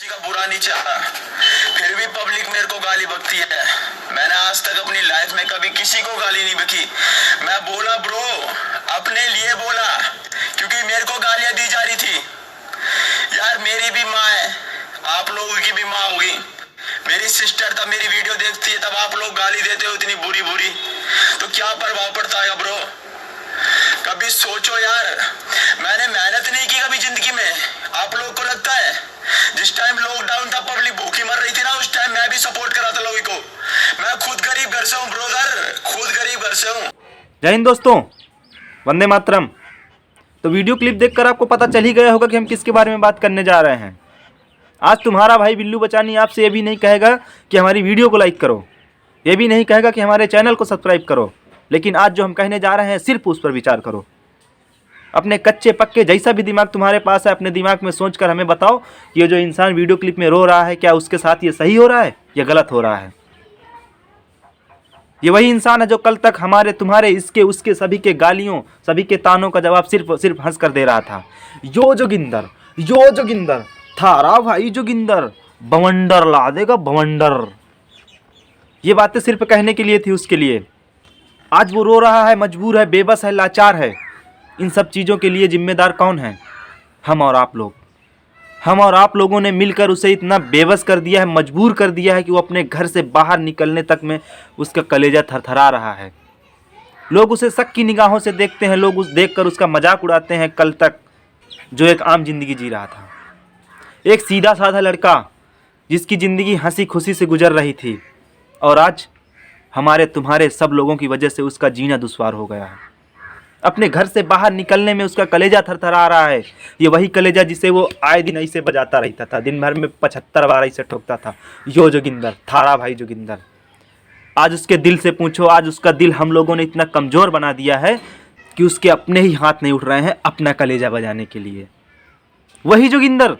का बुरा नहीं चाहा, फिर भी पब्लिक मेरे को गाली बकती है। मैंने आज तक अपनी लाइफ में कभी किसी को गाली नहीं बकी। मैं बोला ब्रो, अपने लिए बोला, क्योंकि मेरे को गालियां दी जा रही थी। यार मेरी भी माँ है, आप लोगों की भी माँ होगी। मेरी सिस्टर तब मेरी वीडियो देखती है, तब आप लोग गाली देते हो इतनी बुरी बुरी, तो क्या प्रभाव पड़ता है ब्रो? कभी सोचो यार, मैंने मेहनत नहीं की कभी जिंदगी में। आप लोगों को लगता है जिस टाइम लॉकडाउन था, पब्लिक भूखी मर रही थी ना, उस टाइम मैं भी सपोर्ट करा था लोगों को। मैं खुद गरीब घर से हूँ ब्रोदर, खुद गरीब घर से हूँ। जय हिंद दोस्तों, वंदे मातरम। तो वीडियो क्लिप देखकर आपको पता चल ही गया होगा कि हम किसके बारे में बात करने जा रहे हैं। आज तुम्हारा भाई बिल्लू बचानी आपसे ये भी नहीं कहेगा कि हमारी वीडियो को लाइक करो, ये भी नहीं कहेगा कि हमारे चैनल को सब्सक्राइब करो, लेकिन आज जो हम कहने जा रहे हैं सिर्फ उस पर विचार करो। अपने कच्चे पक्के जैसा भी दिमाग तुम्हारे पास है, अपने दिमाग में सोचकर हमें बताओ कि ये जो इंसान वीडियो क्लिप में रो रहा है, क्या उसके साथ ये सही हो रहा है या गलत हो रहा है। ये वही इंसान है जो कल तक हमारे तुम्हारे इसके उसके सभी के गालियों, सभी के तानों का जवाब सिर्फ हंस कर दे रहा था। यो जोगिंदर थारा भाई जोगिंदर बवंडर ला देगा बवंडर। ये बातें सिर्फ कहने के लिए थी उसके लिए। आज वो रो रहा है, मजबूर है, बेबस है, लाचार है। इन सब चीज़ों के लिए जिम्मेदार कौन है? हम और आप लोग। हम और आप लोगों ने मिलकर उसे इतना बेबस कर दिया है, मजबूर कर दिया है कि वो अपने घर से बाहर निकलने तक में उसका कलेजा थरथरा रहा है। लोग उसे शक की निगाहों से देखते हैं, लोग उस देखकर उसका मजाक उड़ाते हैं। कल तक जो एक आम जिंदगी जी रहा था, एक सीधा साधा लड़का जिसकी ज़िंदगी हंसी खुशी से गुजर रही थी, और आज हमारे तुम्हारे सब लोगों की वजह से उसका जीना दुश्वार हो गया है। अपने घर से बाहर निकलने में उसका कलेजा थरथरा रहा है। ये वही कलेजा जिसे वो आए दिन ऐसे बजाता रहता था, दिन भर में 75 बार ऐसे ठोकता था, यो जोगिंदर थारा भाई जोगिंदर। आज उसके दिल से पूछो, आज उसका दिल हम लोगों ने इतना कमज़ोर बना दिया है कि उसके अपने ही हाथ नहीं उठ रहे हैं अपना कलेजा बजाने के लिए। वही जोगिंदर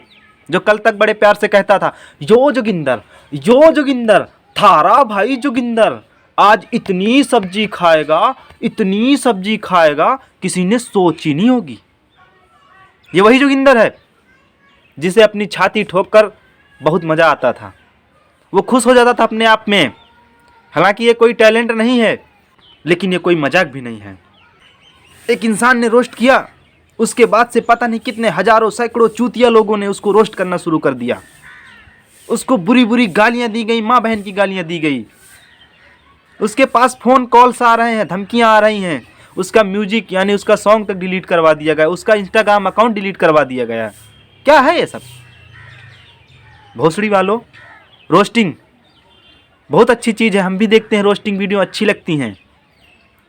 जो कल तक बड़े प्यार से कहता था, यो जोगिंदर थारा भाई जोगिंदर, आज इतनी सब्जी खाएगा किसी ने सोची नहीं होगी। ये वही जोगिंदर है जिसे अपनी छाती ठोककर बहुत मज़ा आता था। वो खुश हो जाता था अपने आप में। हालांकि ये कोई टैलेंट नहीं है, लेकिन ये कोई मजाक भी नहीं है। एक इंसान ने रोस्ट किया, उसके बाद से पता नहीं कितने हजारों सैकड़ों चूतिया लोगों ने उसको रोस्ट करना शुरू कर दिया। उसको बुरी बुरी गालियाँ दी गई, माँ बहन की गालियाँ दी गई। उसके पास फ़ोन कॉल्स आ रहे हैं, धमकियां आ रही हैं। उसका म्यूजिक यानी उसका सॉन्ग तक डिलीट करवा दिया गया, उसका इंस्टाग्राम अकाउंट डिलीट करवा दिया गया। क्या है ये सब? भोसड़ी वालों, रोस्टिंग बहुत अच्छी चीज़ है, हम भी देखते हैं, रोस्टिंग वीडियो अच्छी लगती हैं,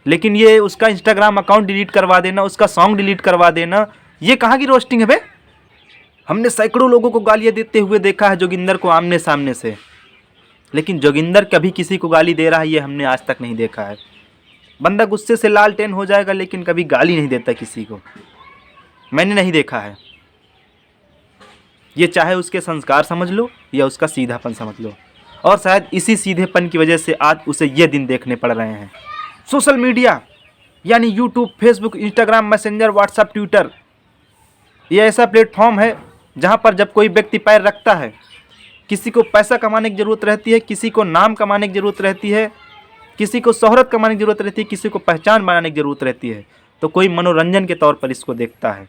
लेकिन ये उसका इंस्टाग्राम अकाउंट डिलीट करवा देना, उसका सॉन्ग डिलीट करवा देना, ये कहाँ की रोस्टिंग है बे? हमने सैकड़ों लोगों को गालियाँ देते हुए देखा है जोगिंदर को आमने सामने से, लेकिन जोगिंदर कभी किसी को गाली दे रहा है ये हमने आज तक नहीं देखा है। बंदा गुस्से से लालटेन हो जाएगा, लेकिन कभी गाली नहीं देता किसी को, मैंने नहीं देखा है। ये चाहे उसके संस्कार समझ लो या उसका सीधापन समझ लो, और शायद इसी सीधेपन की वजह से आज उसे ये दिन देखने पड़ रहे हैं। सोशल मीडिया यानी YouTube, Facebook, Instagram, messenger, WhatsApp, Twitter, ये ऐसा प्लेटफॉर्म है जहाँ पर जब कोई व्यक्ति पैर रखता है, किसी को पैसा कमाने की ज़रूरत रहती है, किसी को नाम कमाने की ज़रूरत रहती है, किसी को शोहरत कमाने की ज़रूरत रहती है, किसी को पहचान बनाने की ज़रूरत रहती है, तो कोई मनोरंजन के तौर पर इसको देखता है।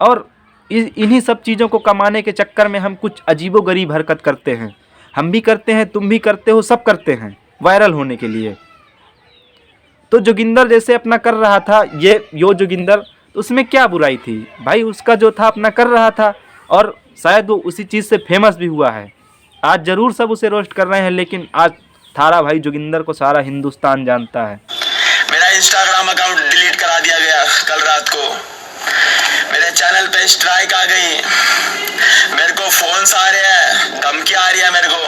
और इन्हीं सब चीज़ों को कमाने के चक्कर में हम कुछ अजीबोगरीब हरकत करते हैं। हम भी करते हैं, तुम भी करते हो, सब करते हैं वायरल होने के लिए। तो जोगिंदर जैसे अपना कर रहा था, यो जोगिंदर, तो उसमें क्या बुराई थी भाई? उसका जो था अपना कर रहा था, और शायद वो उसी चीज़ से फेमस भी हुआ है। आज ज़रूर सब उसे रोस्ट कर रहे हैं, लेकिन आज थारा भाई जोगिंदर को सारा हिंदुस्तान जानता है। मेरा इंस्टाग्राम अकाउंट डिलीट करा दिया गया कल रात को। मेरे चैनल पे स्ट्राइक आ गई, मेरे को फोन्स आ रहे हैं, धमकी आ रही है मेरे को।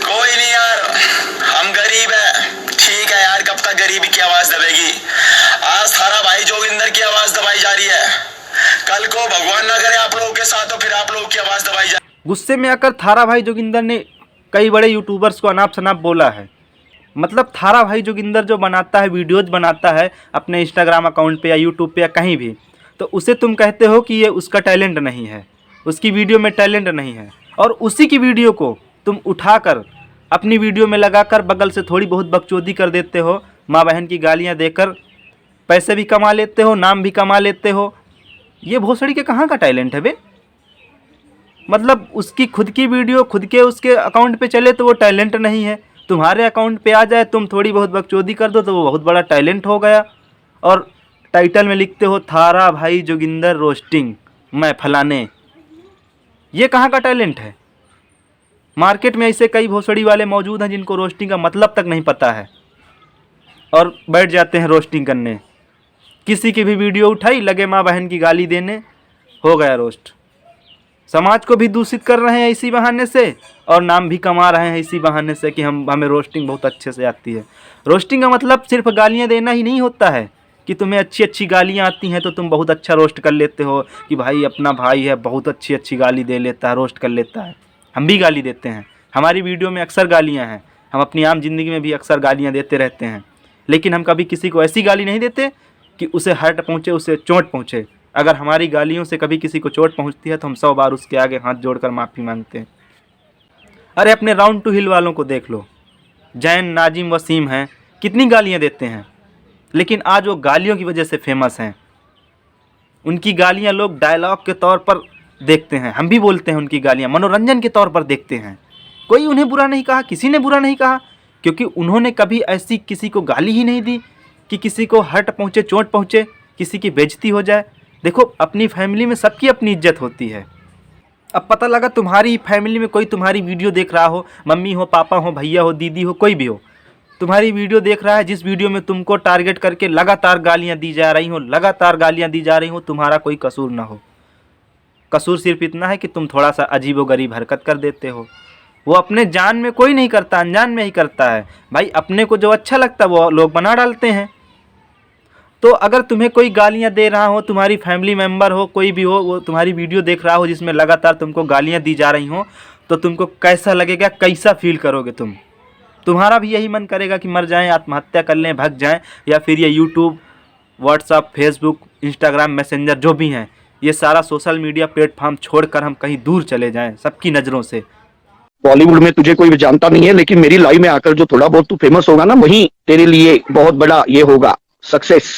कोई नहीं यार, हम गरीब है, ठीक है यार, कब तक गरीबी की आवाज़ दबेगी? आज थारा भाई जोगिंदर की आवाज़ दबाई जा रही है, कल को भगवान ना करे आप लोगों के साथ तो फिर आप लोगों की आवाज़ दबाई जाए। गुस्से में आकर थारा भाई जोगिंदर ने कई बड़े यूट्यूबर्स को अनाप शनाप बोला है। मतलब थारा भाई जोगिंदर जो बनाता है, वीडियोज़ बनाता है अपने इंस्टाग्राम अकाउंट पे या यूट्यूब पे या कहीं भी, तो उसे तुम कहते हो कि ये उसका टैलेंट नहीं है। उसकी वीडियो में टैलेंट नहीं है, और उसी की वीडियो को तुम उठाकर अपनी वीडियो में लगाकर बगल से थोड़ी बहुत बकचोदी कर देते हो, माँ बहन की गालियाँ देकर पैसे भी कमा लेते हो, नाम भी कमा लेते हो। ये भोसड़ी के कहाँ का टैलेंट है बे? मतलब उसकी खुद की वीडियो खुद के उसके अकाउंट पे चले तो वो टैलेंट नहीं है, तुम्हारे अकाउंट पे आ जाए, तुम थोड़ी बहुत बकचोदी कर दो तो वो बहुत बड़ा टैलेंट हो गया। और टाइटल में लिखते हो थारा भाई जोगिंदर रोस्टिंग, मैं फलाने। ये कहाँ का टैलेंट है? मार्केट में ऐसे कई भोसड़ी वाले मौजूद हैं जिनको रोस्टिंग का मतलब तक नहीं पता है और बैठ जाते हैं रोस्टिंग करने। किसी की भी वीडियो उठाई, लगे माँ बहन की गाली देने, हो गया रोस्ट। समाज को भी दूषित कर रहे हैं इसी बहाने से, और नाम भी कमा रहे हैं इसी बहाने से कि हमें रोस्टिंग बहुत अच्छे से आती है। रोस्टिंग का मतलब सिर्फ गालियाँ देना ही नहीं होता है कि तुम्हें अच्छी अच्छी गालियाँ आती हैं तो तुम बहुत अच्छा रोस्ट कर लेते हो कि भाई अपना भाई है, बहुत अच्छी अच्छी गाली दे लेता है, रोस्ट कर लेता है। हम भी गाली देते हैं, हमारी वीडियो में अक्सर गालियाँ हैं, हम अपनी आम जिंदगी में भी अक्सर गालियाँ देते रहते हैं, लेकिन हम कभी किसी को ऐसी गाली नहीं देते कि उसे हर्ट पहुँचे, उसे चोट पहुँचे। अगर हमारी गालियों से कभी किसी को चोट पहुँचती है तो हम 100 बार उसके आगे हाथ जोड़कर माफ़ी मांगते हैं। अरे अपने राउंड टू हिल वालों को देख लो, जैन, नाजिम, वसीम हैं, कितनी गालियाँ देते हैं, लेकिन आज वो गालियों की वजह से फेमस हैं। उनकी गालियाँ लोग डायलॉग के तौर पर देखते हैं, हम भी बोलते हैं उनकी गालियाँ मनोरंजन के तौर पर देखते हैं। कोई उन्हें बुरा नहीं कहा, किसी ने बुरा नहीं कहा, क्योंकि उन्होंने कभी ऐसी किसी को गाली ही नहीं दी कि किसी को हर्ट पहुँचे, चोट पहुँचे, किसी की बेइज्जती हो जाए। देखो अपनी फैमिली में सबकी अपनी इज्जत होती है। अब पता लगा तुम्हारी फैमिली में कोई तुम्हारी वीडियो देख रहा हो, मम्मी हो, पापा हो, भैया हो, दीदी हो, कोई भी हो, तुम्हारी वीडियो देख रहा है जिस वीडियो में तुमको टारगेट करके लगातार गालियां दी जा रही हो, लगातार गालियां दी जा रही हो, तुम्हारा कोई कसूर ना हो। कसूर सिर्फ इतना है कि तुम थोड़ा सा अजीबोगरीब हरकत कर देते हो। वो अपने जान में कोई नहीं करता, अनजान में ही करता है। भाई अपने को जो अच्छा लगता है वो लोग बना डालते हैं। तो अगर तुम्हें कोई गालियां दे रहा हो, तुम्हारी फैमिली मेम्बर हो, कोई भी हो, वो तुम्हारी वीडियो देख रहा हो जिसमें लगातार तुमको गालियां दी जा रही हो, तो तुमको कैसा लगेगा, कैसा फील करोगे तुम? तुम्हारा भी यही मन करेगा कि मर जाएं, आत्महत्या कर लें, भाग जाएं, या फिर ये YouTube, WhatsApp, Facebook, Instagram, Messenger जो भी हैं, ये सारा सोशल मीडिया प्लेटफॉर्म छोड़कर हम कहीं दूर चले जाएं सबकी नज़रों से। बॉलीवुड में तुझे कोई जानता नहीं है, लेकिन मेरी लाइफ में आकर जो थोड़ा बहुत तू फेमस होगा ना, वही तेरे लिए बहुत बड़ा ये होगा सक्सेस।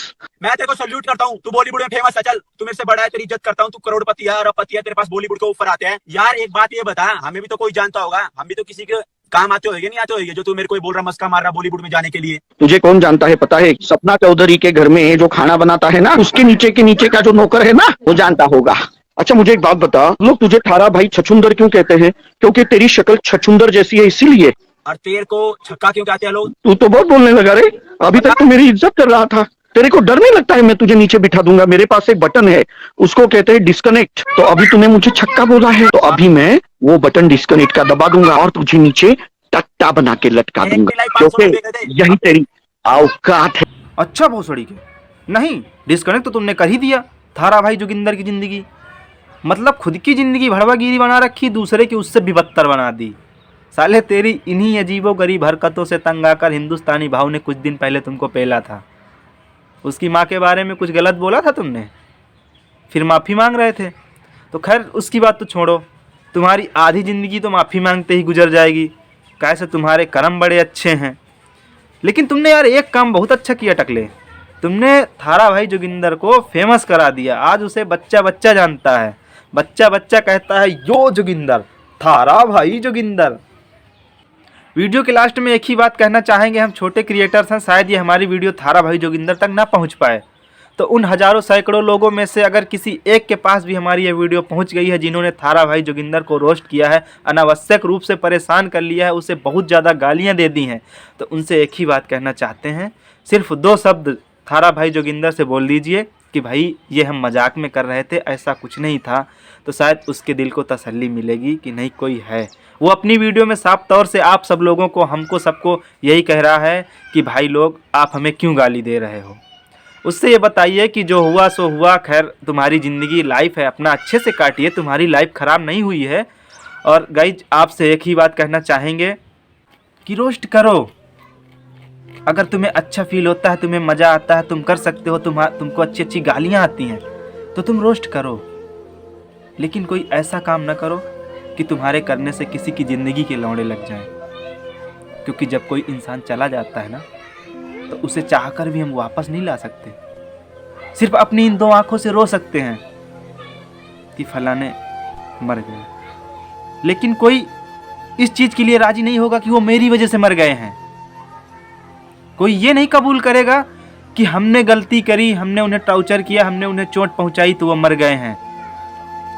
मैं तेरे को सल्यूट करता हूँ, तू बॉलीवुड में फेमस है, चल तू मेरे से बड़ा है, तेरी इज्जत करता हूँ, तू करोड़पति है, अरबपति है, तेरे पास बॉलीवुड के ऑफर आते हैं। यार एक बात ये बता, हमें भी तो कोई जानता होगा, हम भी तो किसी के काम आते होंगे, नहीं आते होंगे, जो तू मेरे को बोल रहा मस्का मार रहा बॉलीवुड में जाने के लिए। तुझे कौन जानता है पता है? सपना चौधरी के घर में जो खाना बनाता है ना, उसके नीचे का जो नौकर है ना, वो जानता होगा। अच्छा मुझे एक बात बता, लोग तुझे थारा भाई छछुंदर क्यों कहते हैं? क्योंकि तेरी शक्ल छछुंदर जैसी है इसीलिए। और तेरे को छक्का क्यों कहते हैं लोग? तू तो बहुत बोलने लगा रे, अभी तक तो मेरी इज्जत कर रहा था। तेरे को डर नहीं लगता है मैं तुझे नीचे बिठा दूंगा? मेरे पास एक बटन है, उसको कहते हैं डिस्कनेक्ट। तो अभी तूने मुझे छक्का बोला है, तो अभी मैं वो बटन डिस्कनेक्ट का दबा दूंगा और तुझे नीचे टट्टा बना के लटका दूंगा, क्योंकि यही तेरी औकात है। अच्छा भोसड़ी के, नहीं डिस्कनेक्ट तो तुमने कर ही दिया। थारा भाई जोगिंदर की ज़िंदगी, मतलब खुद की ज़िंदगी भड़वागिरी बना रखी, दूसरे की उससे भी बदतर बना दी। साले तेरी इन्हीं अजीबोगरीब हरकतों से तंग आकर हिंदुस्तानी भाव ने कुछ दिन पहले तुमको पेला था। उसकी माँ के बारे में कुछ गलत बोला था तुमने, फिर माफ़ी मांग रहे थे। तो खैर उसकी बात तो छोड़ो, तुम्हारी आधी ज़िंदगी तो माफ़ी मांगते ही गुजर जाएगी, कैसे तुम्हारे कर्म बड़े अच्छे हैं। लेकिन तुमने यार एक काम बहुत अच्छा किया टकले, तुमने थारा भाई जोगिंदर को फेमस करा दिया। आज उसे बच्चा बच्चा जानता है, बच्चा बच्चा कहता है यो जोगिंदर, थारा भाई जोगिंदर। वीडियो के लास्ट में एक ही बात कहना चाहेंगे, हम छोटे क्रिएटर्स हैं, शायद ये हमारी वीडियो थारा भाई जोगिंदर तक ना पहुंच पाए, तो उन हज़ारों सैकड़ों लोगों में से अगर किसी एक के पास भी हमारी ये वीडियो पहुंच गई है जिन्होंने थारा भाई जोगिंदर को रोस्ट किया है, अनावश्यक रूप से परेशान कर लिया है, उसे बहुत ज़्यादा गालियाँ दे दी हैं, तो उनसे एक ही बात कहना चाहते हैं, सिर्फ 2 शब्द थारा भाई जोगिंदर से बोल दीजिए कि भाई ये हम मजाक में कर रहे थे, ऐसा कुछ नहीं था। तो शायद उसके दिल को तसल्ली मिलेगी कि नहीं कोई है। वो अपनी वीडियो में साफ तौर से आप सब लोगों को, हमको सबको यही कह रहा है कि भाई लोग आप हमें क्यों गाली दे रहे हो। उससे ये बताइए कि जो हुआ सो हुआ, खैर तुम्हारी ज़िंदगी लाइफ है, अपना अच्छे से काटिए, तुम्हारी लाइफ ख़राब नहीं हुई है। और गाइज आपसे एक ही बात कहना चाहेंगे कि रोस्ट करो, अगर तुम्हें अच्छा फील होता है, तुम्हें मज़ा आता है, तुम कर सकते हो, तुमको अच्छी अच्छी गालियाँ आती हैं तो तुम रोस्ट करो। लेकिन कोई ऐसा काम ना करो कि तुम्हारे करने से किसी की ज़िंदगी के लौड़े लग जाएं। क्योंकि जब कोई इंसान चला जाता है ना, तो उसे चाहकर भी हम वापस नहीं ला सकते। सिर्फ अपनी इन 2 आंखों से रो सकते हैं कि फलाने मर गए, लेकिन कोई इस चीज़ के लिए राजी नहीं होगा कि वो मेरी वजह से मर गए हैं। कोई ये नहीं कबूल करेगा कि हमने गलती करी, हमने उन्हें टॉर्चर किया, हमने उन्हें चोट पहुंचाई तो वो मर गए हैं।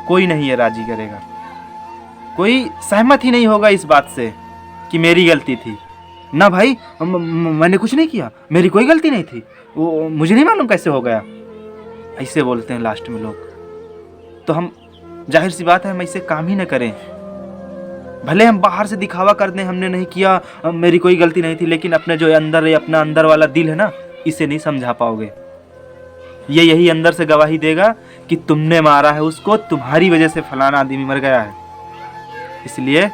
कोई नहीं ये राजी करेगा, कोई सहमत ही नहीं होगा इस बात से कि मेरी गलती थी। ना भाई, मैंने कुछ नहीं किया, मेरी कोई गलती नहीं थी, वो मुझे नहीं मालूम कैसे हो गया, ऐसे बोलते हैं लास्ट में लोग। तो हम, जाहिर सी बात है, हम ऐसे काम ही ना करें। भले हम बाहर से दिखावा कर दें हमने नहीं किया, मेरी कोई गलती नहीं थी, लेकिन अपने जो अंदर है, अपना अंदर वाला दिल है ना, इसे नहीं समझा पाओगे। ये यही अंदर से गवाही देगा कि तुमने मारा है उसको, तुम्हारी वजह से फलाना आदमी मर गया है। इसलिए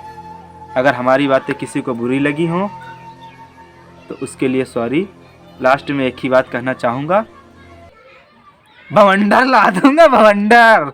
अगर हमारी बातें किसी को बुरी लगी हों तो उसके लिए सॉरी। लास्ट में एक ही बात कहना चाहूँगा, भवंडर ला दूंगा, भवंडर।